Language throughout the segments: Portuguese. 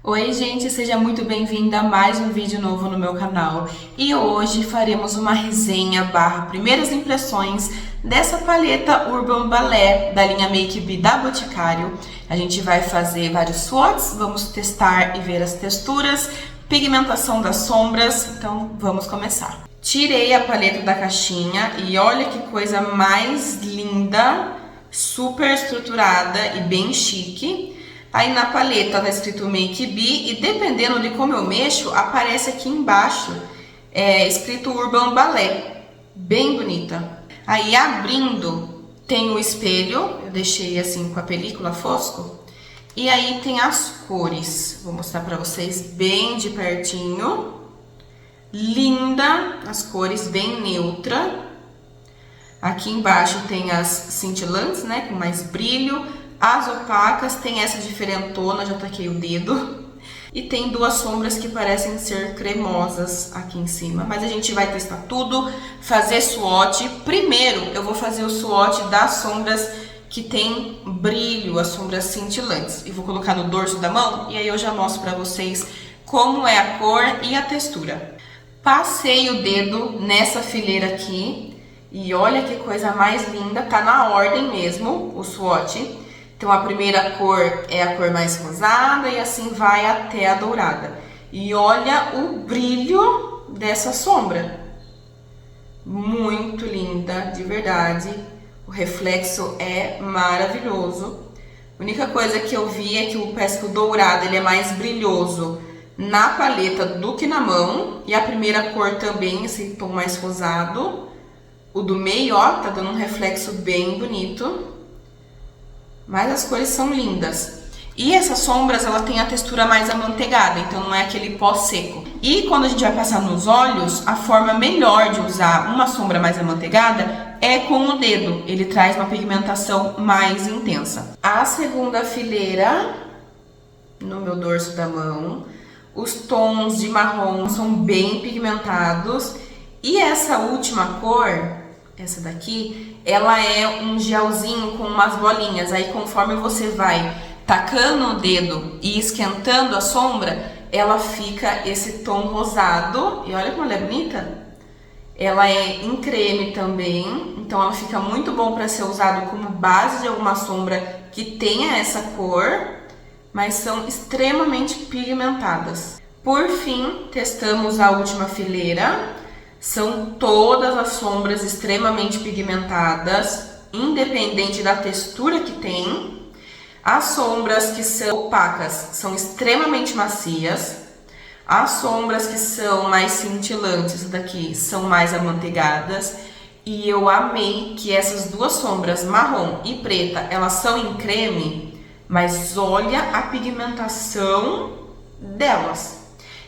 Oi gente, seja muito bem-vinda a mais um vídeo novo no meu canal. E hoje faremos uma resenha barra primeiras impressões dessa paleta Urban Ballet da linha Make Be da Boticário. A gente vai fazer vários swatches, vamos testar e ver as texturas, pigmentação das sombras, então vamos começar. Tirei a paleta da caixinha e olha que coisa mais linda, super estruturada e bem chique. Aí na paleta tá escrito Make Be e dependendo de como eu mexo, aparece aqui embaixo escrito Urban Ballet, bem bonita. Aí abrindo tem o espelho, eu deixei assim com a película fosco. E aí tem as cores, vou mostrar pra vocês bem de pertinho. Linda, as cores bem neutra. Aqui embaixo tem as cintilantes, né, com mais brilho. As opacas, tem essa diferentona, já taquei o dedo. E tem duas sombras que parecem ser cremosas aqui em cima. Mas a gente vai testar tudo, fazer swatch. Primeiro eu vou fazer o swatch das sombras que tem brilho, as sombras cintilantes. E vou colocar no dorso da mão e aí eu já mostro pra vocês como é a cor e a textura. Passei o dedo nessa fileira aqui. E olha que coisa mais linda, tá na ordem mesmo o swatch. Então a primeira cor é a cor mais rosada e assim vai até a dourada. E olha o brilho dessa sombra. Muito linda, de verdade. O reflexo é maravilhoso. A única coisa que eu vi é que parece que o dourado ele é mais brilhoso na paleta do que na mão. E a primeira cor também, esse tom mais rosado. O do meio, ó, tá dando um reflexo bem bonito. Mas as cores são lindas. E essas sombras, ela tem a textura mais amanteigada, então não é aquele pó seco. E quando a gente vai passar nos olhos, a forma melhor de usar uma sombra mais amanteigada é com o dedo. Ele traz uma pigmentação mais intensa. A segunda fileira, no meu dorso da mão, os tons de marrom são bem pigmentados. E essa última cor, essa daqui, ela é um gelzinho com umas bolinhas. Aí conforme você vai tacando o dedo e esquentando a sombra, ela fica esse tom rosado. E olha como ela é bonita. Ela é em creme também, então ela fica muito bom para ser usado como base de alguma sombra que tenha essa cor, mas são extremamente pigmentadas. Por fim, testamos a última fileira. São todas as sombras extremamente pigmentadas, independente da textura que tem. As sombras que são opacas são extremamente macias. As sombras que são mais cintilantes daqui são mais amanteigadas. E eu amei que essas duas sombras, marrom e preta, elas são em creme, mas olha a pigmentação delas.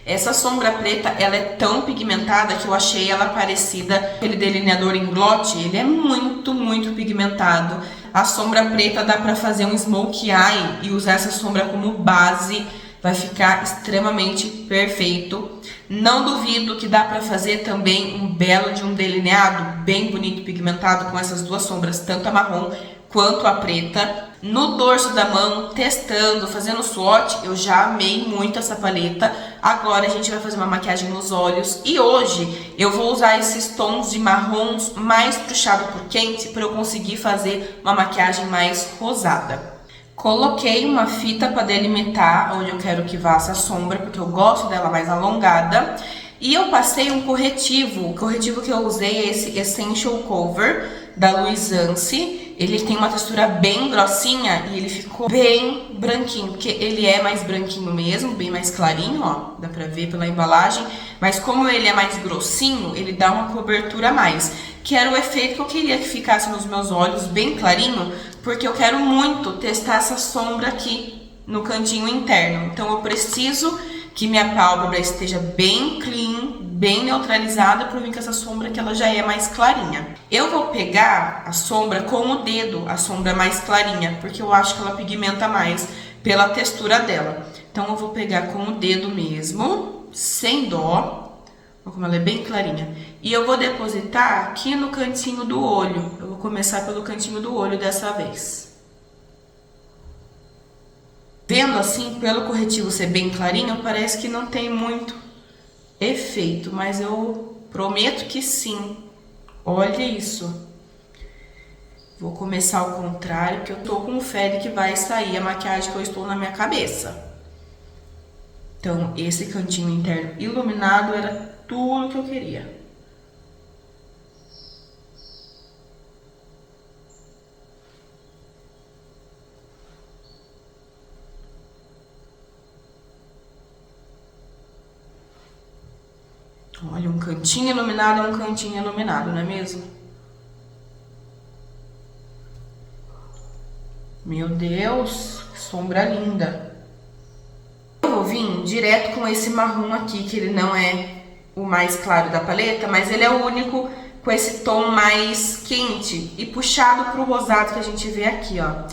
Essa sombra preta, ela é tão pigmentada que eu achei ela parecida com aquele delineador em glote. Ele é muito, muito pigmentado. A sombra preta dá pra fazer um smokey eye e usar essa sombra como base. Vai ficar extremamente perfeito. Não duvido que dá pra fazer também um belo de um delineado bem bonito pigmentado com essas duas sombras, tanto a marrom quanto a preta. No dorso da mão, testando, fazendo swatch, eu já amei muito essa paleta. Agora a gente vai fazer uma maquiagem nos olhos e hoje eu vou usar esses tons de marrons mais puxado por quente para eu conseguir fazer uma maquiagem mais rosada. Coloquei uma fita para delimitar onde eu quero que vá essa sombra, porque eu gosto dela mais alongada. E eu passei um corretivo. O corretivo que eu usei é esse Essential Cover da Luisance. Ele tem uma textura bem grossinha e ele ficou bem branquinho, porque ele é mais branquinho mesmo, bem mais clarinho, ó, dá pra ver pela embalagem. Mas como ele é mais grossinho, ele dá uma cobertura a mais, que era o efeito que eu queria que ficasse nos meus olhos, bem clarinho, porque eu quero muito testar essa sombra aqui no cantinho interno. Então eu preciso que minha pálpebra esteja bem clean, bem neutralizada, para vir com essa sombra que ela já é mais clarinha. Eu vou pegar a sombra com o dedo, a sombra mais clarinha, porque eu acho que ela pigmenta mais pela textura dela. Então eu vou pegar com o dedo mesmo, sem dó, olha como ela é bem clarinha. E eu vou depositar aqui no cantinho do olho. Eu vou começar pelo cantinho do olho dessa vez. Vendo assim, pelo corretivo ser bem clarinho, parece que não tem muito efeito, mas eu prometo que sim. Olha isso. Vou começar ao contrário, porque eu tô com fé de que vai sair a maquiagem que eu estou na minha cabeça. Então, esse cantinho interno iluminado era tudo que eu queria. Olha, um cantinho iluminado é um cantinho iluminado, não é mesmo? Meu Deus, que sombra linda. Eu vou vir direto com esse marrom aqui, que ele não é o mais claro da paleta, mas ele é o único com esse tom mais quente e puxado pro rosado que a gente vê aqui, ó.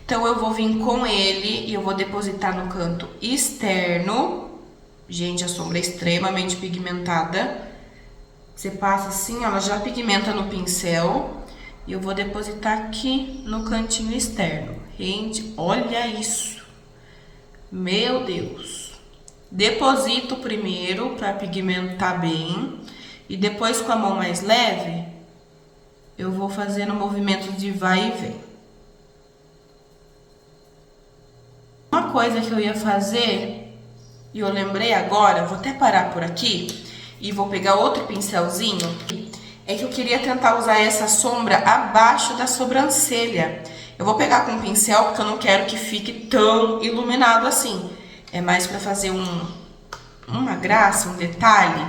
Então eu vou vir com ele e eu vou depositar no canto externo. Gente, a sombra é extremamente pigmentada. Você passa assim, ela já pigmenta no pincel. E eu vou depositar aqui no cantinho externo. Gente, olha isso. Meu Deus. Deposito primeiro para pigmentar bem. E depois com a mão mais leve, eu vou fazendo movimento de vai e vem. Uma coisa que eu ia fazer... E eu lembrei agora, vou até parar por aqui e vou pegar outro pincelzinho. É que eu queria tentar usar essa sombra abaixo da sobrancelha. Eu vou pegar com um pincel porque eu não quero que fique tão iluminado assim. É mais pra fazer uma graça, um detalhe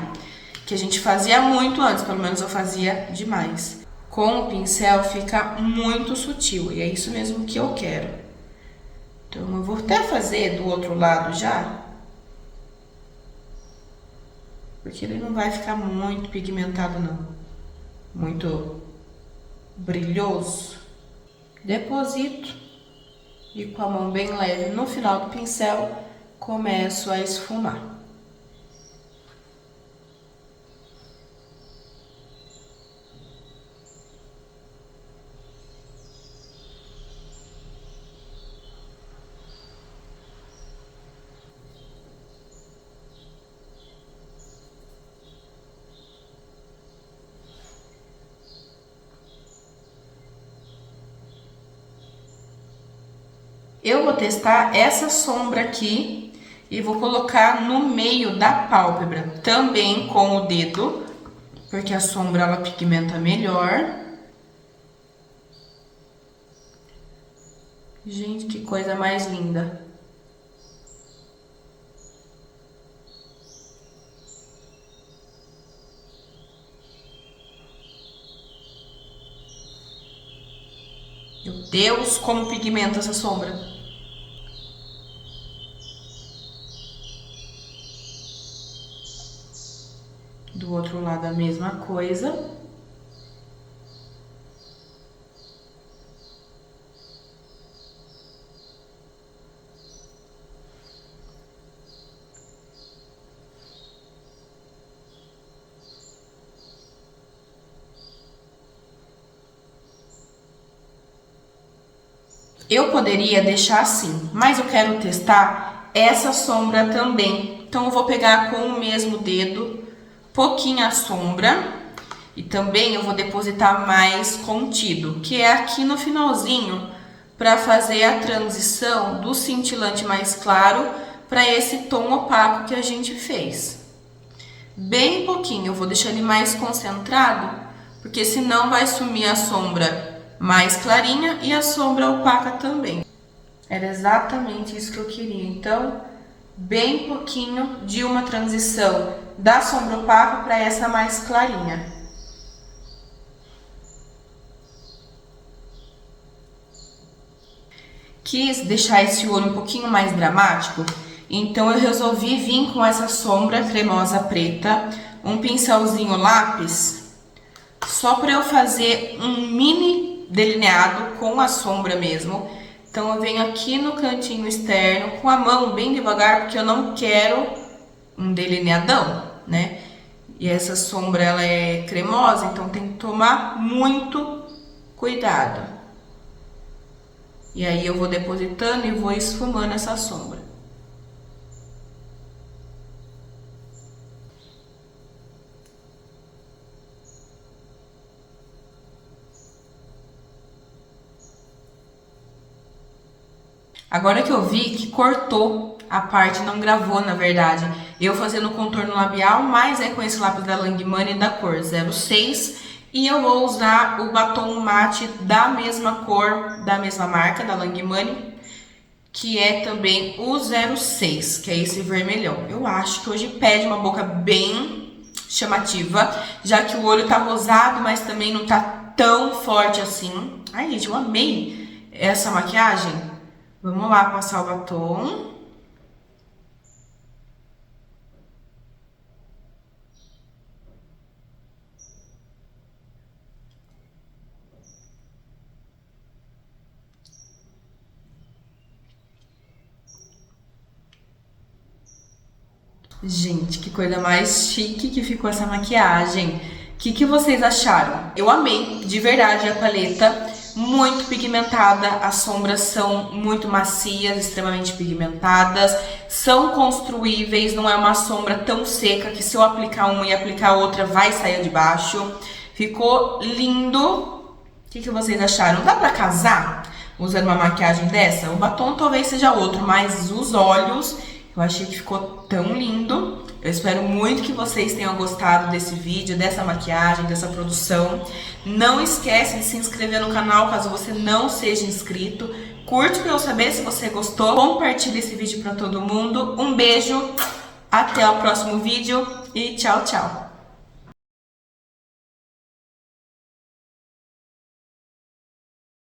que a gente fazia muito antes, pelo menos eu fazia demais. Com o pincel fica muito sutil e é isso mesmo que eu quero. Então eu vou até fazer do outro lado já. Porque ele não vai ficar muito pigmentado, não. Muito brilhoso. Deposito. E com a mão bem leve no final do pincel, começo a esfumar. Eu vou testar essa sombra aqui e vou colocar no meio da pálpebra, também com o dedo, porque a sombra ela pigmenta melhor. Gente, que coisa mais linda. Meu Deus, como pigmenta essa sombra. Do outro lado a mesma coisa. Eu poderia deixar assim, mas eu quero testar essa sombra também. Então eu vou pegar com o mesmo dedo, pouquinho a sombra, e também eu vou depositar mais contido, que é aqui no finalzinho, para fazer a transição do cintilante mais claro para esse tom opaco que a gente fez. Bem pouquinho, eu vou deixar ele mais concentrado, porque senão vai sumir a sombra mais clarinha e a sombra opaca também. Era exatamente isso que eu queria. Então, bem pouquinho de uma transição da sombra opaca para essa mais clarinha. Quis deixar esse olho um pouquinho mais dramático, então eu resolvi vir com essa sombra cremosa preta, um pincelzinho lápis, só para eu fazer um mini delineado com a sombra mesmo. Então eu venho aqui no cantinho externo com a mão bem devagar, porque eu não quero um delineadão, né? E essa sombra ela é cremosa, então tem que tomar muito cuidado. E aí eu vou depositando e vou esfumando essa sombra. Agora que eu vi que cortou a parte, não gravou na verdade, eu fazendo o contorno labial, mas é com esse lápis da Langmani da cor 06. E eu vou usar o batom mate da mesma cor, da mesma marca, da Langmani, que é também o 06, que é esse vermelhão. Eu acho que hoje pede uma boca bem chamativa, já que o olho tá rosado, mas também não tá tão forte assim. Ai, gente, eu amei essa maquiagem. Vamos lá passar o batom. Gente, que coisa mais chique que ficou essa maquiagem. O que vocês acharam? Eu amei, de verdade, a paleta. Muito pigmentada, as sombras são muito macias, extremamente pigmentadas. São construíveis, não é uma sombra tão seca que se eu aplicar uma e aplicar outra vai sair de baixo. Ficou lindo. O que vocês acharam? Dá pra casar usando uma maquiagem dessa? O batom talvez seja outro, mas os olhos... eu achei que ficou tão lindo. Eu espero muito que vocês tenham gostado desse vídeo, dessa maquiagem, dessa produção. Não esquece de se inscrever no canal caso você não seja inscrito. Curte para eu saber se você gostou. Compartilhe esse vídeo para todo mundo. Um beijo, até o próximo vídeo e tchau, tchau.